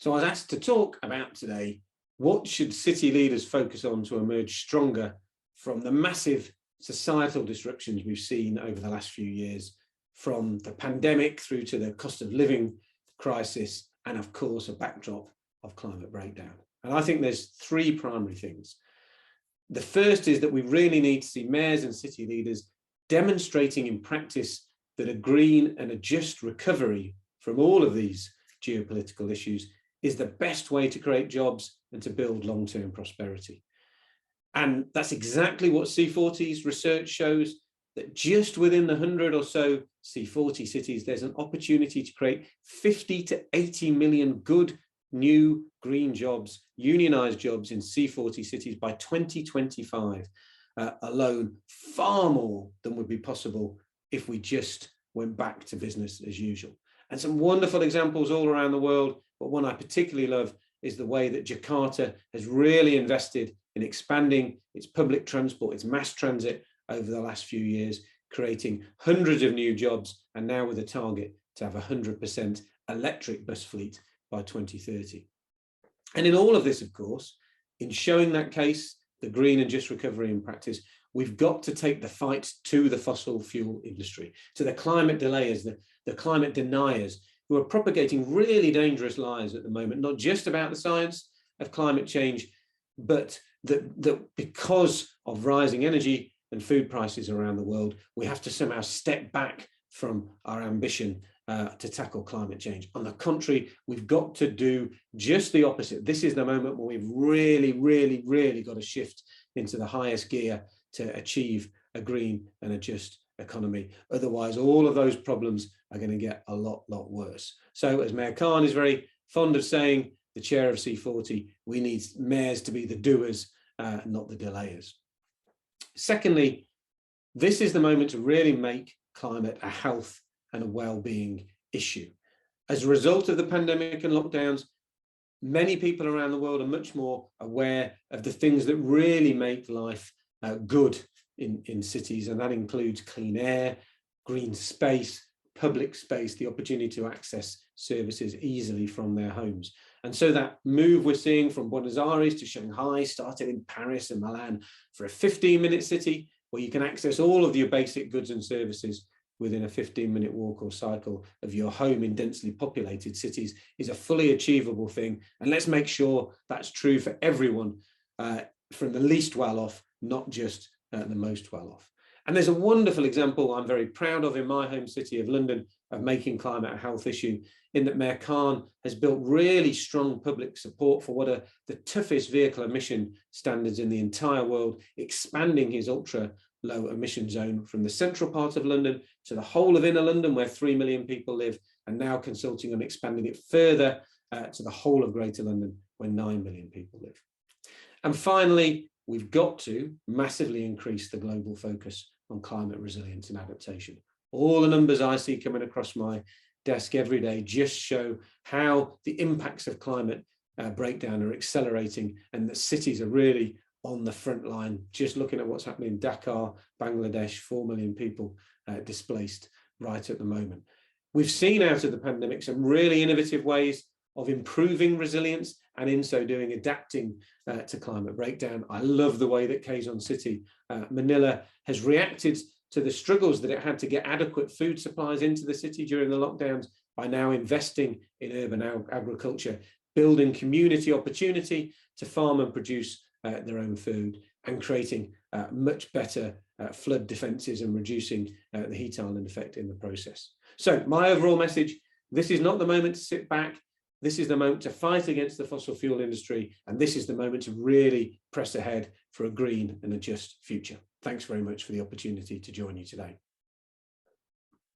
So I was asked to talk about today, what should city leaders focus on to emerge stronger from the massive societal disruptions we've seen over the last few years, from the pandemic through to the cost of living crisis, and of course, a backdrop of climate breakdown. And I think there's three primary things. The first is that we really need to see mayors and city leaders demonstrating in practice that a green and a just recovery from all of these geopolitical issues is the best way to create jobs and to build long-term prosperity. And that's exactly what C40's research shows, that just within the 100 or so C40 cities, there's an opportunity to create 50 to 80 million good new green jobs, unionized jobs in C40 cities by 2025 alone, far more than would be possible if we just went back to business as usual. And some wonderful examples all around the world, but one I particularly love is the way that Jakarta has really invested in expanding its public transport, its mass transit over the last few years, creating hundreds of new jobs, and now with a target to have 100% electric bus fleet by 2030. And in all of this, of course, in showing that case, the green and just recovery in practice, we've got to take the fight to the fossil fuel industry, to the climate delayers, the climate deniers, who are propagating really dangerous lies at the moment, not just about the science of climate change, but that because of rising energy and food prices around the world, we have to somehow step back from our ambition to tackle climate change. On the contrary, we've got to do just the opposite. This is the moment where we've really got to shift into the highest gear to achieve a green and a just economy. Otherwise, all of those problems are going to get a lot worse. So as Mayor Khan is very fond of saying, the chair of C40, we need mayors to be the doers, not the delayers. Secondly, this is the moment to really make climate a health and a well-being issue. As a result of the pandemic and lockdowns, many people around the world are much more aware of the things that really make life good in cities, and that includes clean air, green space, public space, the opportunity to access services easily from their homes. And so that move we're seeing from Buenos Aires to Shanghai started in Paris and Milan for a 15-minute city where you can access all of your basic goods and services within a 15-minute walk or cycle of your home in densely populated cities is a fully achievable thing. And let's make sure that's true for everyone, from the least well-off, not just the most well-off. And there's a wonderful example I'm very proud of in my home city of London of making climate a health issue, in that Mayor Khan has built really strong public support for what are the toughest vehicle emission standards in the entire world, expanding his ultra low emission zone from the central part of London to the whole of inner London, where 3 million people live, and now consulting on expanding it further to the whole of Greater London, where 9 million people live. And finally, we've got to massively increase the global focus on climate resilience and adaptation. All the numbers I see coming across my desk every day just show how the impacts of climate breakdown are accelerating, and that cities are really on the front line. Just looking at what's happening in Dakar, Bangladesh, 4 million people displaced right at the moment. We've seen out of the pandemic some really innovative ways of improving resilience, and in so doing adapting to climate breakdown. I love the way that Quezon City, Manila, has reacted to the struggles that it had to get adequate food supplies into the city during the lockdowns by now investing in urban agriculture, building community opportunity to farm and produce their own food, and creating much better flood defences and reducing the heat island effect in the process. So my overall message, this is not the moment to sit back. This is the moment to fight against the fossil fuel industry, and this is the moment to really press ahead for a green and a just future. Thanks very much for the opportunity to join you today.